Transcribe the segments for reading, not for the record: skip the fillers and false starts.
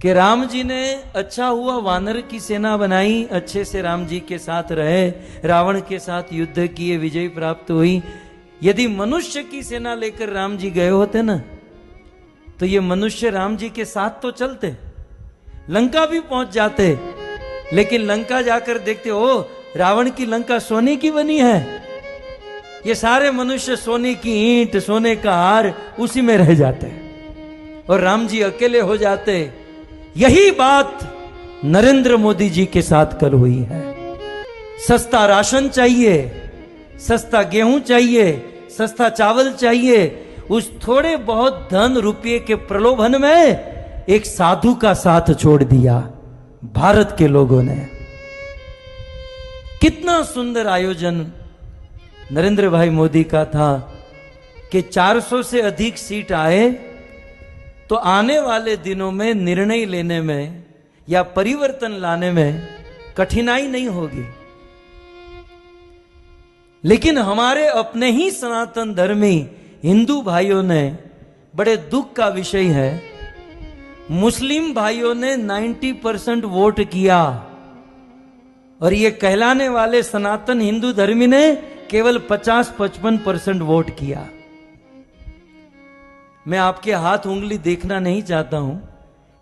कि राम जी ने अच्छा हुआ वानर की सेना बनाई, अच्छे से राम जी के साथ रहे, रावण के साथ युद्ध किए, विजय प्राप्त हुई। यदि मनुष्य की सेना लेकर राम जी गए होते ना, तो ये मनुष्य राम जी के साथ तो चलते, लंका भी पहुंच जाते, लेकिन लंका जाकर देखते ओ रावण की लंका सोने की बनी है। ये सारे मनुष्य सोने की ईंट, सोने का हार उसी में रह जाते और राम जी अकेले हो जाते। यही बात नरेंद्र मोदी जी के साथ कल हुई है। सस्ता राशन चाहिए, सस्ता गेहूं चाहिए, सस्ता चावल चाहिए, उस थोड़े बहुत धन रुपये के प्रलोभन में एक साधु का साथ छोड़ दिया भारत के लोगों ने। कितना सुंदर आयोजन नरेंद्र भाई मोदी का था कि 400 से अधिक सीट आए तो आने वाले दिनों में निर्णय लेने में या परिवर्तन लाने में कठिनाई नहीं होगी। लेकिन हमारे अपने ही सनातन धर्मी हिंदू भाइयों ने, बड़े दुख का विषय है, मुस्लिम भाइयों ने 90% वोट किया और ये कहलाने वाले सनातन हिंदू धर्मी ने केवल 50-55% वोट किया। मैं आपके हाथ उंगली देखना नहीं चाहता हूं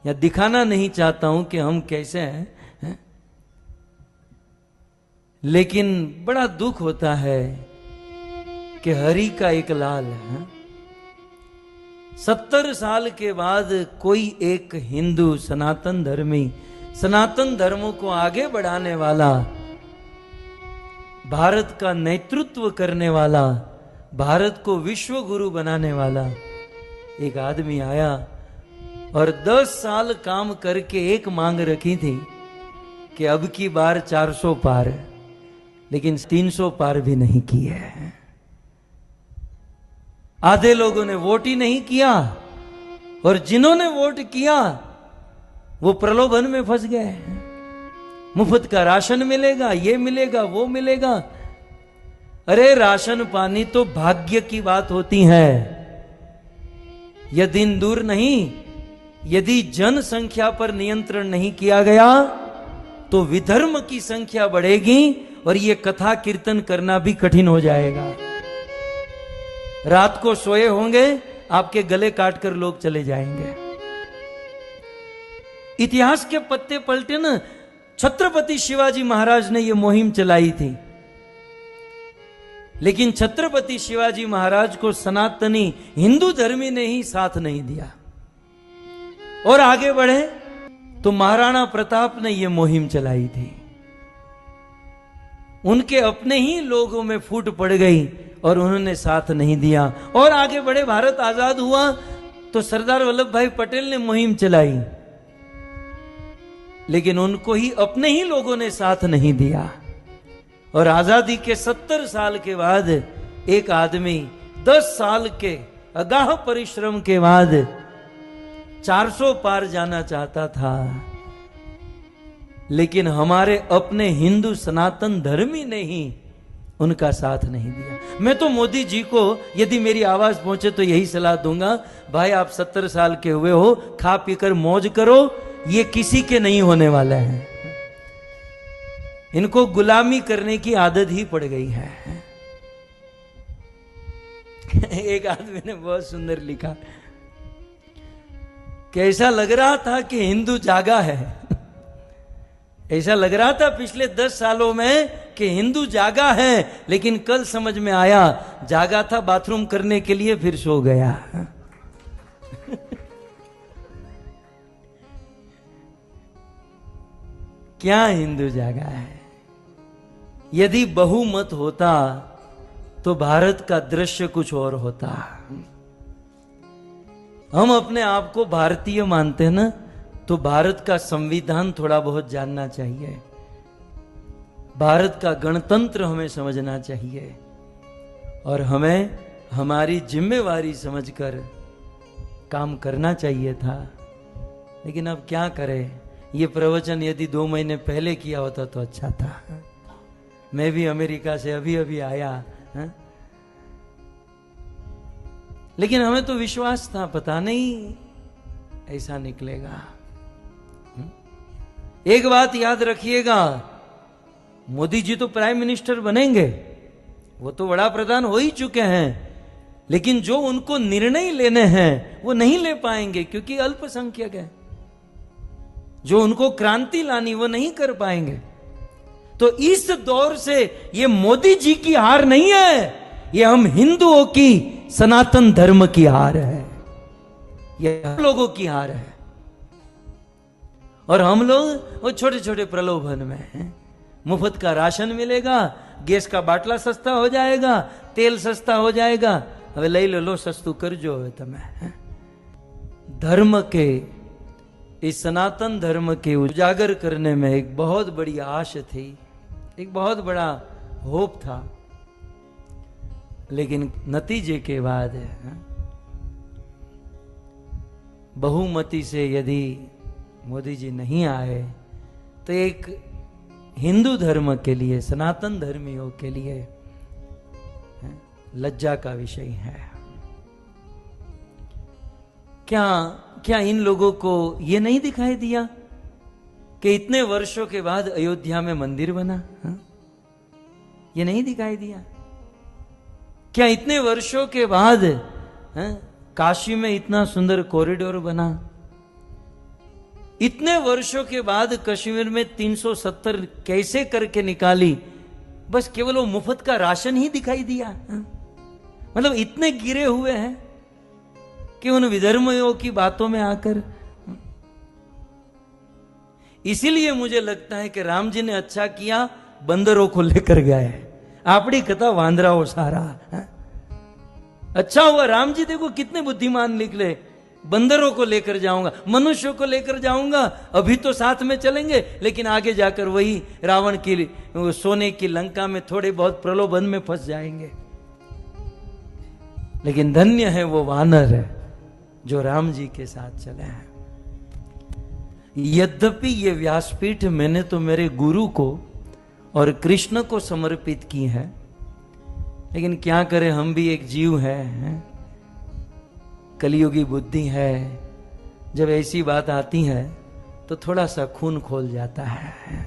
या दिखाना नहीं चाहता हूं कि हम कैसे हैं, लेकिन बड़ा दुख होता है कि हरि का एक लाल है। 70 साल के बाद कोई एक हिंदू सनातन धर्मी, सनातन धर्मों को आगे बढ़ाने वाला, भारत का नेतृत्व करने वाला, भारत को विश्व गुरु बनाने वाला एक आदमी आया और 10 साल काम करके एक मांग रखी थी कि अब की बार 400 पार, लेकिन 300 पार भी नहीं किए हैं। आधे लोगों ने वोट ही नहीं किया और जिन्होंने वोट किया वो प्रलोभन में फंस गए। मुफ्त का राशन मिलेगा, ये मिलेगा, वो मिलेगा। अरे राशन पानी तो भाग्य की बात होती है, यह दिन दूर नहीं। यदि जनसंख्या पर नियंत्रण नहीं किया गया तो विधर्म की संख्या बढ़ेगी और यह कथा कीर्तन करना भी कठिन हो जाएगा। रात को सोए होंगे, आपके गले काटकर लोग चले जाएंगे। इतिहास के पत्ते पलटे ना, छत्रपति शिवाजी महाराज ने यह मुहिम चलाई थी, लेकिन छत्रपति शिवाजी महाराज को सनातनी हिंदू धर्मी ने ही साथ नहीं दिया और आगे बढ़े तो महाराणा प्रताप ने यह मुहिम चलाई थी। उनके अपने ही लोगों में फूट पड़ गई और उन्होंने साथ नहीं दिया और आगे बढ़े। भारत आजाद हुआ तो सरदार वल्लभ भाई पटेल ने मुहिम चलाई, लेकिन उनको ही अपने ही लोगों ने साथ नहीं दिया। और आजादी के 70 साल के बाद एक आदमी 10 साल के अगाह परिश्रम के बाद 400 पार जाना चाहता था, लेकिन हमारे अपने हिंदू सनातन धर्मी ने ही उनका साथ नहीं दिया। मैं तो मोदी जी को यदि मेरी आवाज पहुंचे तो यही सलाह दूंगा, भाई आप 70 साल के हुए हो, खा पीकर मौज करो, ये किसी के नहीं होने वाला है। इनको गुलामी करने की आदत ही पड़ गई है। एक आदमी ने बहुत सुंदर लिखा कि ऐसा लग रहा था कि हिंदू जागा है। ऐसा लग रहा था पिछले 10 सालों में कि हिंदू जागा है, लेकिन कल समझ में आया जागा था बाथरूम करने के लिए, फिर सो गया। क्या हिंदू जागा है? यदि बहुमत होता तो भारत का दृश्य कुछ और होता। हम अपने आप को भारतीय मानते हैं ना, तो भारत का संविधान थोड़ा बहुत जानना चाहिए, भारत का गणतंत्र हमें समझना चाहिए और हमें हमारी जिम्मेवारी समझकर काम करना चाहिए था। लेकिन अब क्या करें, ये प्रवचन यदि 2 महीने पहले किया होता तो अच्छा था। मैं भी अमेरिका से अभी अभी आया, है? लेकिन हमें तो विश्वास था, पता नहीं ऐसा निकलेगा। एक बात याद रखिएगा, मोदी जी तो प्राइम मिनिस्टर बनेंगे, वो तो बड़ा प्रधान हो ही चुके हैं, लेकिन जो उनको निर्णय लेने हैं वो नहीं ले पाएंगे क्योंकि अल्पसंख्यक है। जो उनको क्रांति लानी वो नहीं कर पाएंगे। तो इस दौर से ये मोदी जी की हार नहीं है, ये हम हिंदुओं की सनातन धर्म की हार है, ये हम लोगों की हार है। और हम लोग वो छोटे छोटे प्रलोभन में हैं। मुफ्त का राशन मिलेगा, गैस का बाटला सस्ता हो जाएगा, तेल सस्ता हो जाएगा, હવે લઈ લો સસ્તું કરજો હવે તમે। धर्म के, इस सनातन धर्म के उजागर करने में एक बहुत बड़ी आश थी, एक बहुत बड़ा होप था, लेकिन नतीजे के बाद बहुमति से यदि मोदी जी नहीं आए तो एक हिंदू धर्म के लिए, सनातन धर्मियों के लिए लज्जा का विषय है। क्या इन लोगों को यह नहीं दिखाई दिया कि इतने वर्षों के बाद अयोध्या में मंदिर बना? ये नहीं दिखाई दिया? क्या इतने वर्षों के बाद काशी में इतना सुंदर कॉरिडोर बना? इतने वर्षों के बाद कश्मीर में 370 कैसे करके निकाली? बस केवल वो मुफ्त का राशन ही दिखाई दिया? मतलब इतने गिरे हुए हैं कि उन विधर्मियों की बातों में आकर। इसीलिए मुझे लगता है कि राम जी ने अच्छा किया, बंदरों को लेकर गए। आपड़ी कथा वांदराओ सारा। अच्छा हुआ, राम जी देखो कितने बुद्धिमान निकले। बंदरों को लेकर जाऊंगा, मनुष्यों को लेकर जाऊंगा, अभी तो साथ में चलेंगे, लेकिन आगे जाकर वही रावण की सोने की लंका में थोड़े बहुत प्रलोभन में फंस जाएंगे। लेकिन धन्य है वो वानर है जो राम जी के साथ चले हैं। यद्यपि ये व्यासपीठ मैंने तो मेरे गुरु को और कृष्ण को समर्पित की है, लेकिन क्या करें, हम भी एक जीव हैं, कलियुगी बुद्धि है। जब ऐसी बात आती है तो थोड़ा सा खून खोल जाता है।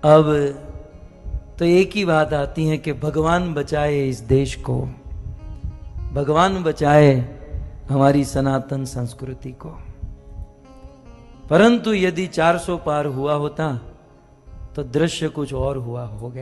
अब तो एक ही बात आती है कि भगवान बचाए इस देश को, भगवान बचाए हमारी सनातन संस्कृति को। परंतु यदि 400 पार हुआ होता तो दृश्य कुछ और हुआ हो गया।